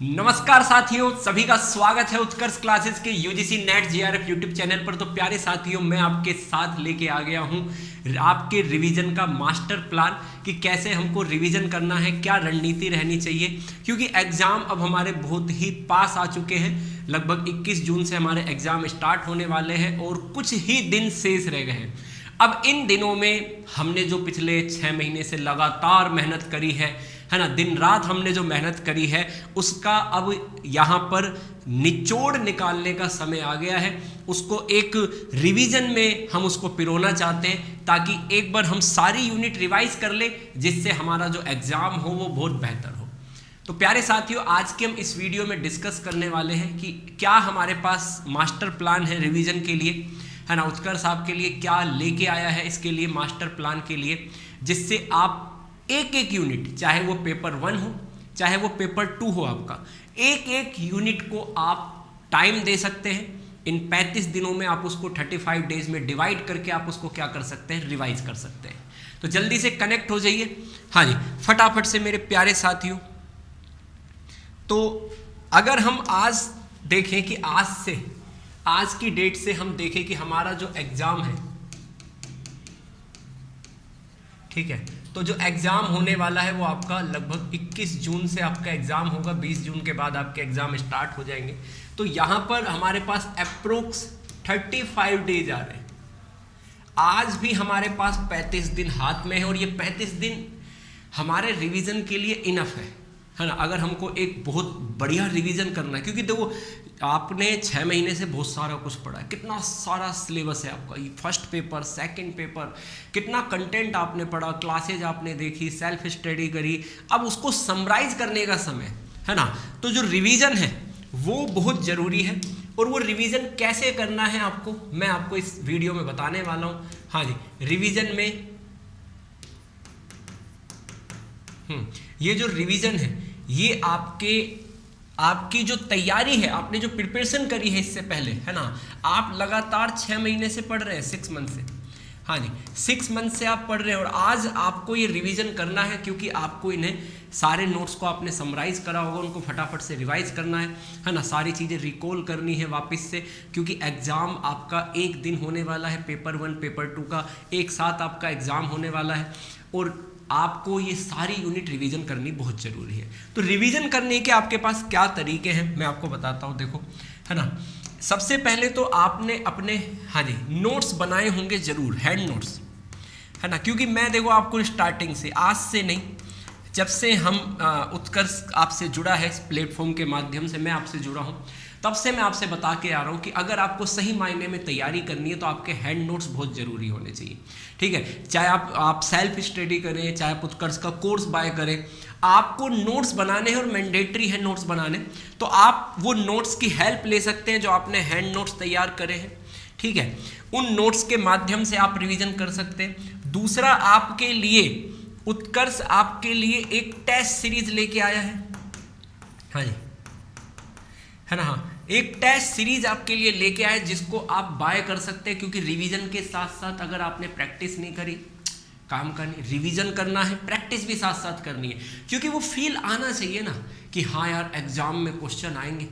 नमस्कार साथियों, सभी का स्वागत है उत्कर्ष क्लासेस के UGC net GRF YouTube channel पर। तो प्यारे साथियों, मैं आपके साथ लेके आ गया हूं आपके रिवीजन का मास्टर प्लान कि कैसे हमको रिवीजन करना है, क्या रणनीति रहनी चाहिए। क्योंकि एग्जाम अब हमारे बहुत ही पास आ चुके हैं। लगभग 21 जून से हमारे एग्जाम स्टार्ट होने वाले हैं और कुछ ही दिन शेष रह गए हैं। अब इन दिनों में हमने जो पिछले 6 महीने से लगातार मेहनत करी है ना, दिन रात हमने जो मेहनत करी है उसका अब यहाँ पर निचोड़ निकालने का समय आ गया है। उसको एक रिवीजन में हम उसको पिरोना चाहते हैं ताकि एक बार हम सारी यूनिट रिवाइज कर ले, जिससे हमारा जो एग्जाम हो वो बहुत बेहतर हो। तो प्यारे साथियों, आज के हम इस वीडियो में डिस्कस करने वाले हैं कि क्या हमारे पास मास्टर प्लान है रिवीजन के लिए, है ना। उत्कर्ष साहब के लिए क्या लेके आया है इसके लिए मास्टर प्लान के लिए, जिससे आप एक एक यूनिट, चाहे वो पेपर 1 हो चाहे वो पेपर 2 हो, आपका एक एक यूनिट को आप टाइम दे सकते हैं। इन 35 दिनों में आप उसको 35 डेज में डिवाइड करके आप उसको क्या कर सकते हैं, रिवाइज कर सकते हैं। तो जल्दी से कनेक्ट हो जाइए। हाँ जी, फटाफट से मेरे प्यारे साथियों। तो अगर हम आज देखें कि आज की डेट से हम देखें कि हमारा जो एग्जाम है, ठीक है, तो जो एग्जाम होने वाला है वो आपका लगभग 21 जून से आपका एग्जाम होगा। 20 जून के बाद आपके एग्जाम स्टार्ट हो जाएंगे। तो यहां पर हमारे पास अप्रोक्स 35 डेज आ रहे हैं। आज भी हमारे पास 35 दिन हाथ में है और ये 35 दिन हमारे रिवीजन के लिए इनफ है ना। अगर हमको एक बहुत बढ़िया रिवीजन करना है, क्योंकि देखो आपने 6 महीने से बहुत सारा कुछ पढ़ा है, कितना सारा सिलेबस है आपका। फर्स्ट पेपर, सेकंड पेपर, कितना कंटेंट आपने पढ़ा, क्लासेज आपने देखी, सेल्फ स्टडी करी। अब उसको समराइज करने का समय है ना। तो जो रिवीजन है वो बहुत ज़रूरी है और वो रिवीजन कैसे करना है आपको मैं आपको इस वीडियो में बताने वाला हूँ। हाँ जी, रिवीजन में ये जो रिवीजन है ये आपकी जो तैयारी है, आपने जो प्रिपरेशन करी है इससे पहले, है ना। आप लगातार 6 महीने से पढ़ रहे हैं, 6 मंथ से। हाँ जी, 6 मंथ से आप पढ़ रहे हैं और आज आपको ये रिवीजन करना है, क्योंकि आपको इन्हें सारे नोट्स को आपने समराइज करा होगा, उनको फटाफट से रिवाइज करना है ना। सारी चीज़ें रिकॉल करनी है वापस से, क्योंकि एग्ज़ाम आपका एक दिन होने वाला है। पेपर 1 पेपर 2 का एक साथ आपका एग्ज़ाम होने वाला है और आपको ये सारी यूनिट रिवीजन करनी बहुत ज़रूरी है। तो रिवीजन करने के आपके पास क्या तरीके हैं मैं आपको बताता हूँ, देखो, है ना। सबसे पहले तो आपने अपने हाँ जी नोट्स बनाए होंगे ज़रूर, हैंड नोट्स, है ना। क्योंकि मैं देखो आपको स्टार्टिंग से, आज से नहीं, जब से हम उत्कर्ष आपसे जुड़ा है, इस प्लेटफॉर्म के माध्यम से मैं आपसे जुड़ा हूँ, तब से मैं आपसे बता के आ रहा हूँ कि अगर आपको सही मायने में तैयारी करनी है तो आपके हैंड नोट्स बहुत ज़रूरी होने चाहिए, ठीक है। चाहे आप सेल्फ स्टडी करें, चाहे आप उत्कर्ष का कोर्स बाय करें, आपको नोट्स बनाने हैं और मैंडेटरी है नोट्स बनाने। तो आप वो नोट्स की हेल्प ले सकते हैं जो आपने हैंड नोट्स तैयार करे हैं, ठीक है। उन नोट्स के माध्यम से आप रिविजन कर सकते हैं। दूसरा, आपके लिए उत्कर्ष आपके लिए एक टेस्ट सीरीज लेके आया है, हाँ जी, है ना। हाँ, एक टेस्ट सीरीज आपके लिए लेके आए जिसको आप बाय कर सकते हैं, क्योंकि रिवीजन के साथ साथ अगर आपने प्रैक्टिस नहीं करी, काम करनी, रिवीजन करना है, प्रैक्टिस भी साथ साथ करनी है, क्योंकि वो फील आना चाहिए ना कि हाँ यार एग्जाम में क्वेश्चन आएंगे,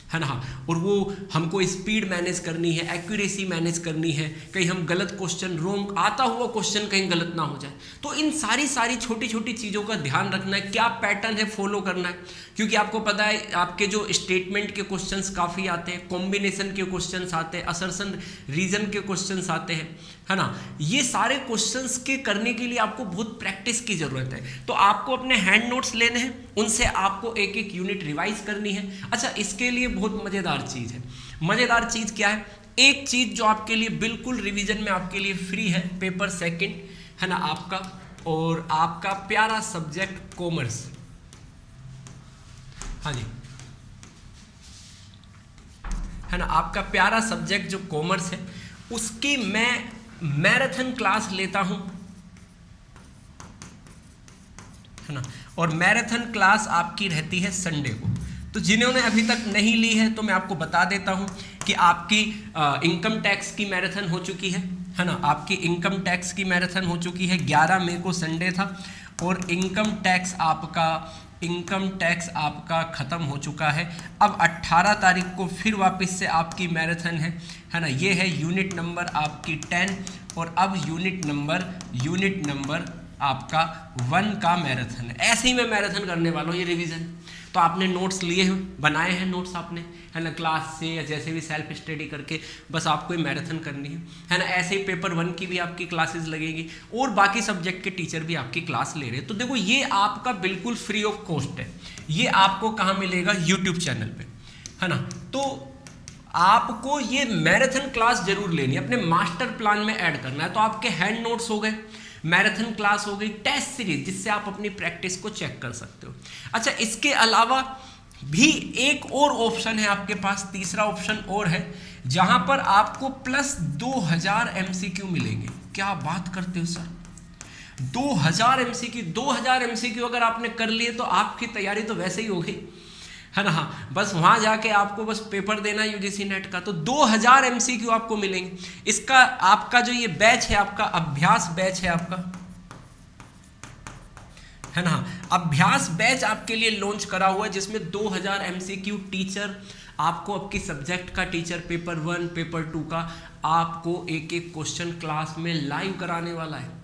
है ना। और वो हमको स्पीड मैनेज करनी है, एक्यूरेसी मैनेज करनी है, कहीं हम गलत क्वेश्चन, रोंग आता हुआ क्वेश्चन कहीं गलत ना हो जाए। तो इन सारी छोटी छोटी चीज़ों का ध्यान रखना है, क्या पैटर्न है फॉलो करना है, क्योंकि आपको पता है आपके जो स्टेटमेंट के क्वेश्चंस काफ़ी आते हैं, कॉम्बिनेशन के क्वेश्चंस आते हैं, असर्शन रीजन के क्वेश्चंस आते हैं, है ना। ये सारे क्वेश्चंस के करने के लिए आपको बहुत प्रैक्टिस की ज़रूरत है। तो आपको अपने हैंड नोट्स लेने हैं, उनसे आपको एक एक यूनिट रिवाइज करनी है। अच्छा, इसके लिए बहुत मज़ेदार चीज़ है। मज़ेदार चीज़ क्या है? एक चीज़ जो आपके लिए बिल्कुल रिवीजन में आपके लिए फ्री है, पेपर 2 है ना आपका, और आपका प्यारा सब्जेक्ट कॉमर्स, हाँ जी, है ना। आपका प्यारा सब्जेक्ट जो कॉमर्स है उसकी मैं मैराथन क्लास लेता हूं, है ना। और मैराथन क्लास आपकी रहती है संडे को। तो जिन्होंने अभी तक नहीं ली है तो मैं आपको बता देता हूं कि आपकी इनकम टैक्स की मैराथन हो चुकी है ना। आपकी इनकम टैक्स की मैराथन हो चुकी है, 11 मई को संडे था। और इनकम टैक्स आपका ख़त्म हो चुका है। अब 18 तारीख को फिर वापस से आपकी मैराथन है ना। ये है यूनिट नंबर आपकी 10 और अब यूनिट नंबर आपका 1 का मैराथन है। ऐसे ही मैं मैराथन करने वाला हूँ, ये रिवीजन। तो आपने नोट्स लिए हैं, बनाए हैं नोट्स आपने, है ना, क्लास से या जैसे भी सेल्फ स्टडी करके, बस आपको ये मैराथन करनी है ना। ऐसे ही पेपर 1 की भी आपकी क्लासेस लगेगी और बाकी सब्जेक्ट के टीचर भी आपकी क्लास ले रहे हैं। तो देखो ये आपका बिल्कुल फ्री ऑफ कॉस्ट है। ये आपको कहाँ मिलेगा? यूट्यूब चैनल पे, है ना। तो आपको ये मैराथन क्लास जरूर लेनी है, अपने मास्टर प्लान में ऐड करना है। तो आपके हैंड नोट्स हो गए, मैराथन क्लास हो गई, टेस्ट सीरीज जिससे आप अपनी प्रैक्टिस को चेक कर सकते हो। अच्छा, इसके अलावा भी एक और ऑप्शन है आपके पास, तीसरा ऑप्शन और है, जहां पर आपको प्लस 2000 MCQ मिलेंगे। क्या बात करते हो सर, 2000 MCQ अगर आपने कर लिए तो आपकी तैयारी तो वैसे ही हो गई, है ना। हाँ, बस वहां जाके आपको बस पेपर देना UGC नेट का, तो 2000 MCQ आपको मिलेंगे। इसका आपका जो ये बैच है, आपका अभ्यास बैच है आपका, है ना, अभ्यास बैच आपके लिए लॉन्च करा हुआ है, जिसमें 2000 MCQ टीचर आपको, आपकी सब्जेक्ट का टीचर पेपर 1 पेपर 2 का आपको एक एक क्वेश्चन क्लास में लाइव कराने वाला है।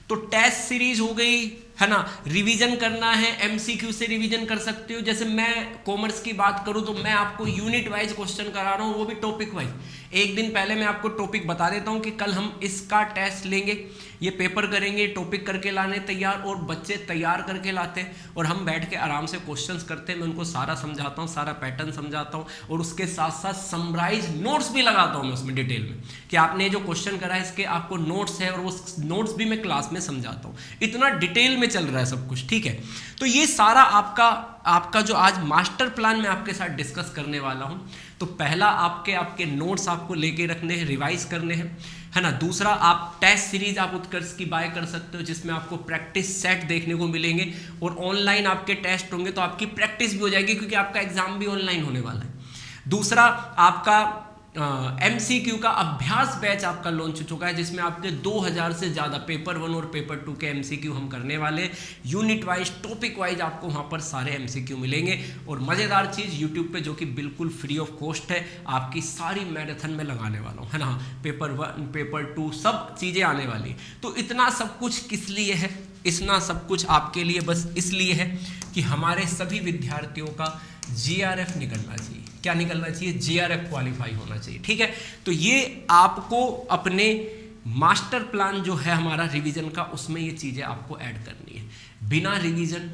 तो टेस्ट सीरीज हो गई, है ना। रिवीजन करना है, MCQ से रिवीजन कर सकते हो। जैसे मैं कॉमर्स की बात करूं तो मैं आपको यूनिट वाइज क्वेश्चन करा रहा हूं, वो भी टॉपिक वाइज। एक दिन पहले मैं आपको टॉपिक बता देता हूं कि कल हम इसका टेस्ट लेंगे, ये पेपर करेंगे, टॉपिक करके लाने तैयार, और बच्चे तैयार करके लाते हैं और हम बैठ के आराम से क्वेश्चंस करते हैं। मैं उनको सारा समझाता हूँ, सारा पैटर्न समझाता हूँ, और उसके साथ साथ समराइज नोट्स भी लगाता हूँ मैं उसमें डिटेल में, कि आपने जो क्वेश्चन करा है इसके आपको नोट्स है, और वो नोट्स भी मैं क्लास में समझाता हूँ। इतना डिटेल में चल रहा है सब कुछ, ठीक है। तो ये सारा आपका जो आज मास्टर प्लान मैं आपके साथ डिस्कस करने वाला हूँ। तो पहला आपके नोट्स आपको लेके रखने हैं, रिवाइज करने हैं, है ना। दूसरा, आप टेस्ट सीरीज आप उत्कर्ष की बाय कर सकते हो, जिसमें आपको प्रैक्टिस सेट देखने को मिलेंगे, और ऑनलाइन आपके टेस्ट होंगे तो आपकी प्रैक्टिस भी हो जाएगी, क्योंकि आपका एग्जाम भी ऑनलाइन होने वाला है। दूसरा, आपका MCQ का अभ्यास बैच आपका लॉन्च हो चुका है, जिसमें आपके 2000 से ज़्यादा पेपर 1 और पेपर 2 के MCQ हम करने वाले। यूनिट वाइज, टॉपिक वाइज आपको वहाँ पर सारे MCQ मिलेंगे। और मज़ेदार चीज़ यूट्यूब पे जो कि बिल्कुल फ्री ऑफ कॉस्ट है, आपकी सारी मैराथन में लगाने वाला हूँ, है ना। पेपर 1 पेपर 2 सब चीज़ें आने वाली। तो इतना सब कुछ किस लिए है? इतना सब कुछ आपके लिए बस इसलिए है कि हमारे सभी विद्यार्थियों का GRF निकलना चाहिए। क्या निकलना चाहिए? GRF क्वालिफाई होना चाहिए, ठीक है। तो ये आपको अपने मास्टर प्लान जो है हमारा रिवीजन का, उसमें ये चीज़ें आपको ऐड करनी है। बिना रिवीजन,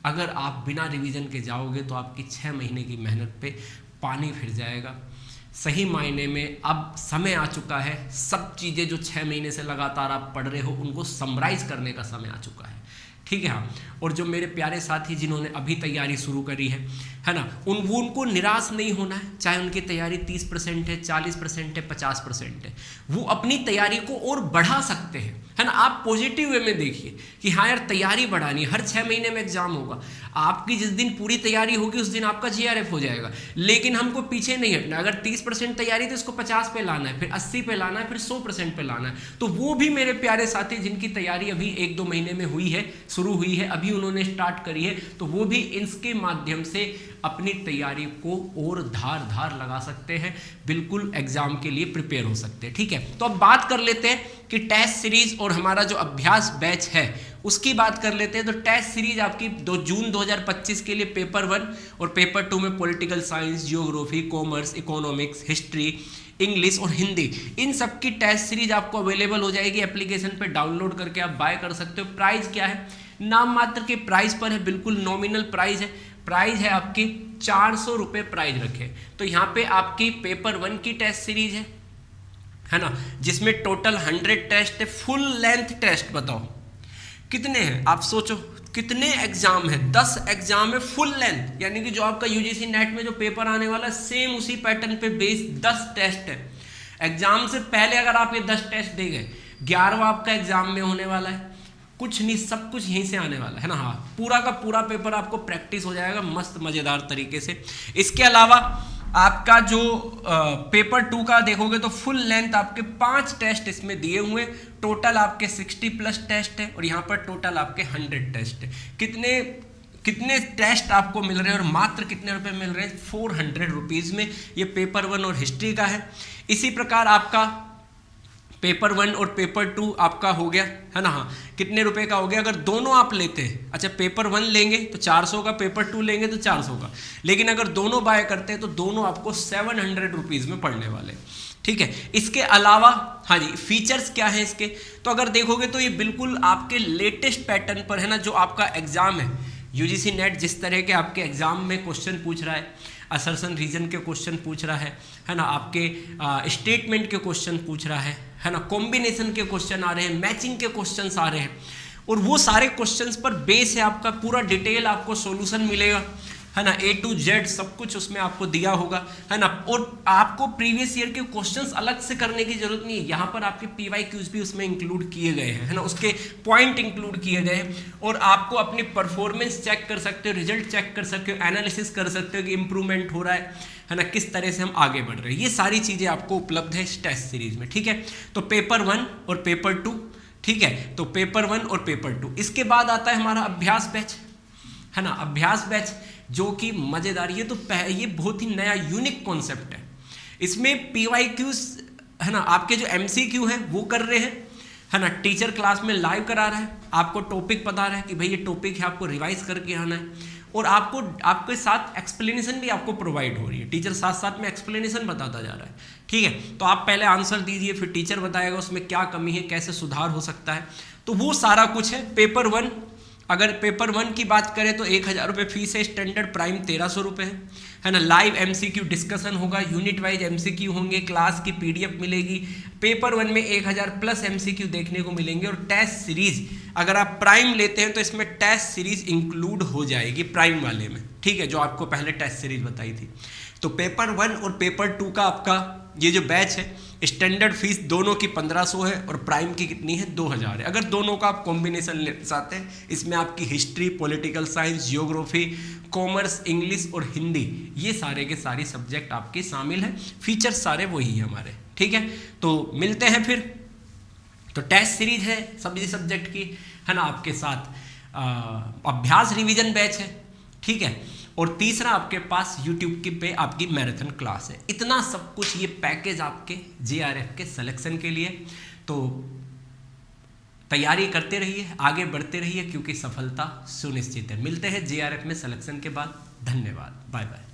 अगर आप बिना रिवीजन के जाओगे तो आपकी 6 महीने की मेहनत पे पानी फिर जाएगा। सही मायने में अब समय आ चुका है, सब चीज़ें जो 6 महीने से लगातार आप पढ़ रहे हो उनको समराइज करने का समय आ चुका है, ठीक है। हाँ, और जो मेरे प्यारे साथी जिन्होंने अभी तैयारी शुरू करी है ना, उनको निराश नहीं होना है। चाहे उनकी तैयारी 30% है, 40% है, 50% है, वो अपनी तैयारी को और बढ़ा सकते हैं, है ना। आप पॉजिटिव वे में देखिए कि हाँ यार, तैयारी बढ़ानी है। हर 6 महीने में एग्जाम होगा, आपकी जिस दिन पूरी तैयारी होगी उस दिन आपका GRF हो जाएगा। लेकिन हमको पीछे नहीं हटना। अगर 30% तैयारी तो इसको 50 पे लाना है, फिर 80 पे लाना है, फिर 100% पे लाना है। तो वो भी मेरे प्यारे साथी जिनकी तैयारी अभी 1-2 महीने में हुई है, शुरू हुई है, अभी उन्होंने स्टार्ट करी है, तो वो भी इसके माध्यम से अपनी तैयारी को और धार लगा सकते हैं, बिल्कुल एग्जाम के लिए प्रिपेयर हो सकते हैं, ठीक है। तो अब बात कर लेते हैं कि टेस्ट सीरीज और हमारा जो अभ्यास बैच है उसकी बात कर लेते हैं। तो टेस्ट सीरीज आपकी 2 जून 2025 के लिए पेपर 1 और पेपर 2 में political science, geography, commerce, economics, history, English और हिंदी, इन सब की टेस्ट सीरीज आपको अवेलेबल हो जाएगी। एप्लीकेशन पे डाउनलोड करके आप बाय कर सकते हो। प्राइस क्या है? नाम मात्र के प्राइस पर है, बिल्कुल नॉमिनल प्राइस है। प्राइस है आपकी 400 रुपये प्राइस रखे। तो यहाँ पे आपकी पेपर 1 की टेस्ट सीरीज है ना, जिसमें टोटल 100 टेस्ट है, फुल लेंथ टेस्ट। बताओ कितने हैं? आप सोचो कितने एग्जाम है? 10 एग्जाम है फुल लेंथ, यानी कि जो आपका UGC नेट में जो पेपर आने वाला है सेम उसी पैटर्न पे बेस 10 टेस्ट है। एग्जाम से पहले अगर आप ये 10 टेस्ट दे गए, 11वां आपका एग्जाम में होने वाला है। कुछ नहीं, सब कुछ यहीं से आने वाला है ना। हाँ, पूरा का पूरा पेपर आपको प्रैक्टिस हो जाएगा मस्त मजेदार तरीके से। इसके अलावा आपका जो पेपर 2 का देखोगे तो फुल लेंथ आपके 5 टेस्ट इसमें दिए हुए, टोटल आपके 60+ टेस्ट है और यहाँ पर टोटल आपके 100 टेस्ट है। कितने टेस्ट आपको मिल रहे हैं और मात्र कितने रुपए मिल रहे हैं? 400 रुपीज़ में। ये पेपर 1 और हिस्ट्री का है। इसी प्रकार आपका पेपर 1 और पेपर 2 आपका हो गया, है ना। हाँ, कितने रुपए का हो गया अगर दोनों आप लेते हैं? अच्छा, पेपर 1 लेंगे तो 400 का, पेपर 2 लेंगे तो 400 का, लेकिन अगर दोनों बाय करते हैं तो दोनों आपको 700 रुपीज़ में पड़ने वाले, ठीक है। इसके अलावा हाँ जी, फीचर्स क्या है इसके? तो अगर देखोगे तो ये बिल्कुल आपके लेटेस्ट पैटर्न पर है ना, जो आपका एग्जाम है यूजीसी नेट जिस तरह के आपके एग्जाम में क्वेश्चन पूछ रहा है, असर्शन रीजन के क्वेश्चन पूछ रहा है ना, आपके स्टेटमेंट के क्वेश्चन पूछ रहा है ना, कॉम्बिनेशन के क्वेश्चन आ रहे हैं, मैचिंग के क्वेश्चंस आ रहे हैं, और वो सारे क्वेश्चंस पर बेस है आपका, पूरा डिटेल आपको सॉल्यूशन मिलेगा, है ना, A to Z सब कुछ उसमें आपको दिया होगा, है ना। और आपको प्रीवियस ईयर के क्वेश्चंस अलग से करने की जरूरत नहीं है, यहाँ पर आपके PYQs भी उसमें इंक्लूड किए गए हैं, है ना, उसके पॉइंट इंक्लूड किए गए हैं, और आपको अपनी परफॉर्मेंस चेक कर सकते हो, रिजल्ट चेक कर सकते हो, एनालिसिस कर सकते हो कि इंप्रूवमेंट हो रहा है ना, किस तरह से हम आगे बढ़ रहे हैं। ये सारी चीज़ें आपको उपलब्ध है इस टेस्ट सीरीज में, ठीक है। तो पेपर 1 और पेपर 2, ठीक है, तो पेपर 1 और पेपर 2। इसके बाद आता है हमारा अभ्यास बैच, है ना, अभ्यास बैच जो कि मजेदार, ये तो ये बहुत ही नया यूनिक कॉन्सेप्ट है। इसमें PYQs, है ना, आपके जो MCQ हैं वो कर रहे हैं, है ना, टीचर क्लास में लाइव करा रहा है, आपको टॉपिक बता रहा है कि भाई ये टॉपिक है, आपको रिवाइज करके आना है, और आपको आपके साथ एक्सप्लेनेशन भी आपको प्रोवाइड हो रही है, टीचर साथ साथ में एक्सप्लेनेशन बताता जा रहा है, ठीक है। तो आप पहले आंसर दीजिए, फिर टीचर बताएगा उसमें क्या कमी है, कैसे सुधार हो सकता है, तो वो सारा कुछ है। पेपर 1, अगर पेपर 1 की बात करें तो 1000 रुपये फीस है, स्टैंडर्ड प्राइम 1300 रुपये है ना। लाइव MCQ डिस्कशन होगा, यूनिट वाइज MCQ होंगे, क्लास की PDF मिलेगी। पेपर 1 में 1000+ MCQ देखने को मिलेंगे, और टेस्ट सीरीज अगर आप प्राइम लेते हैं तो इसमें टेस्ट सीरीज इंक्लूड हो जाएगी प्राइम वाले में, ठीक है, जो आपको पहले टेस्ट सीरीज बताई थी। तो पेपर 1 और पेपर 2 का आपका ये जो बैच है, स्टैंडर्ड फीस दोनों की 1500 है और प्राइम की कितनी है? 2000 है। अगर दोनों का आप कॉम्बिनेशन लेना चाहते हैं, इसमें आपकी history, political science, geography, commerce, English और हिंदी, ये सारे के सारे सब्जेक्ट आपके शामिल हैं। फीचर्स सारे वही हैं हमारे, ठीक है। तो मिलते हैं फिर। तो टेस्ट सीरीज है सभी सब्जेक्ट की, है ना, आपके साथ अभ्यास रिवीजन बैच है, ठीक है, और तीसरा आपके पास YouTube की पे आपकी मैराथन क्लास है। इतना सब कुछ ये पैकेज आपके JRF के सिलेक्शन के लिए। तो तैयारी करते रहिए, आगे बढ़ते रहिए, क्योंकि सफलता सुनिश्चित है। मिलते हैं JRF में सिलेक्शन के बाद। धन्यवाद, बाय बाय।